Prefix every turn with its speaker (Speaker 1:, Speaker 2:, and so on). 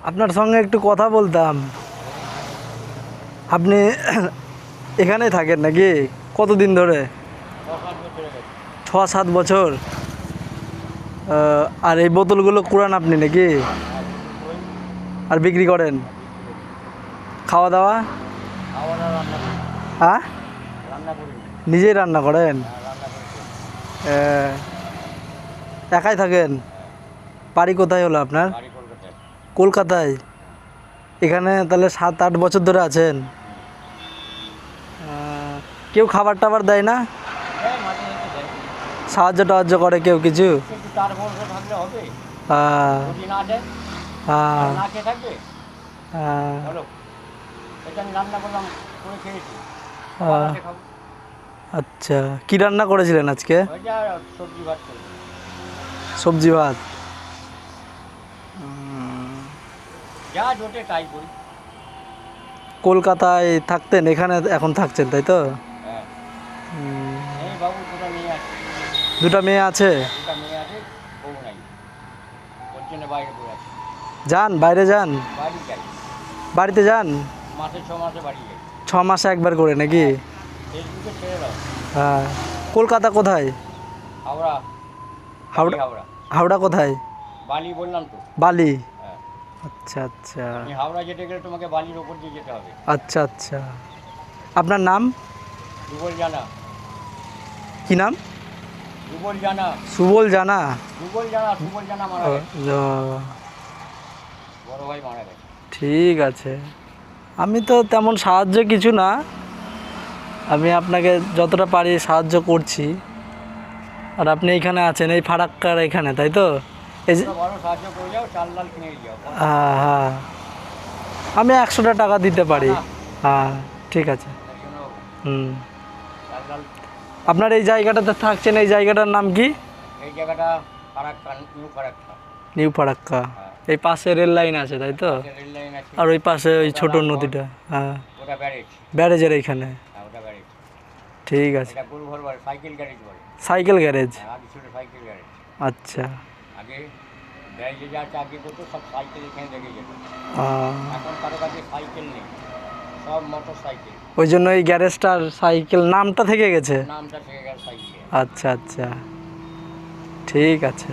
Speaker 1: আপনার সঙ্গে একটু কথা বলতাম। আপনি এখানেই থাকেন নাকি? কতদিন ধরে? 6-7 বছর। আর এই বোতলগুলো কুড়ান আপনি নাকি? আর বিক্রি করেন? খাওয়া দাওয়া? হ্যাঁ, নিজেই রান্না করেন? একাই থাকেন? বাড়ি কোথায় হলো আপনার? কলকাতায়। এখানে তাহলে 7-8 বছর ধরে আছেন? কেউ খাবার টাবার দেয় না? সাহায্য টাহায্য করে কেউ কিছু? হ্যাঁ, হ্যাঁ, হ্যাঁ। আচ্ছা, কি রান্না করেছিলেন আজকে? সবজি ভাত। কলকাতায় থাকতেন, এখানে এখন থাকছেন তাই তো? দুটা মেয়ে আছে? যান বাইরে যান? বাড়িতে যান? 6 মাসে একবার করে নাকি? হ্যাঁ। কলকাতা কোথায়? হাওড়া। হাওড়া কোথায়? বালি। আচ্ছা আচ্ছা।
Speaker 2: হাওড়া যেতে গেলে তোমাকে বালির ওপর দিয়ে যেতে হবে।
Speaker 1: আচ্ছা আচ্ছা। আপনার নাম?
Speaker 2: সুবল জানা।
Speaker 1: কি নাম?
Speaker 2: সুবল জানা।
Speaker 1: সুবল জানা?
Speaker 2: সুবল জানা মারা গেছে। বড় ভাই মারা গেছে।
Speaker 1: ঠিক আছে। আমি তো তেমন সাহায্য কিছু না, আমি আপনাকে যতটা পারি সাহায্য করছি। আর আপনি এইখানে আছেন, এই ফারাক্কার এখানে তাই তো? এই যে
Speaker 2: বড় সাহায্য করে যাও, চাল ডাল কিনে যাও।
Speaker 1: হ্যাঁ হ্যাঁ, আমি 100টা টাকা দিতে পারি। হ্যাঁ ঠিক আছে। হুম। আপনার এই জায়গাটাতে থাকছেন, এই জায়গাটার নাম কি?
Speaker 2: এই জায়গাটা ফারাক্কা, নিউ ফারাক্কা।
Speaker 1: নিউ ফারাক্কা। এই পাশে রেল লাইন আছে তাই তো?
Speaker 2: রেল লাইন আছে।
Speaker 1: আর ওই পাশে ওই ছোট নদীটা। হ্যাঁ,
Speaker 2: ওটা ব্যারেজ।
Speaker 1: ব্যারেজের এইখানে।
Speaker 2: হ্যাঁ, ওটা ব্যারেজ।
Speaker 1: ঠিক আছে।
Speaker 2: এটা গোলঘর বাড়ি, সাইকেল গ্যারেজ বলে।
Speaker 1: Cycle garage?
Speaker 2: আগে ছিল সাইকেল গ্যারেজ।
Speaker 1: আচ্ছা।
Speaker 2: আগে ব্যারেজে যা চাকরি করতো সব সাইকেল এখানে লেগে যেত। এখন কারো কাছে সাইকেল নেই, সব মোটর সাইকেল।
Speaker 1: ওই জন্য এই গ্যারেজটার সাইকেল নামটা থেকে গেছে?
Speaker 2: নামটা থেকে গেছে সাইকেল।
Speaker 1: আচ্ছা আচ্ছা, ঠিক আছে।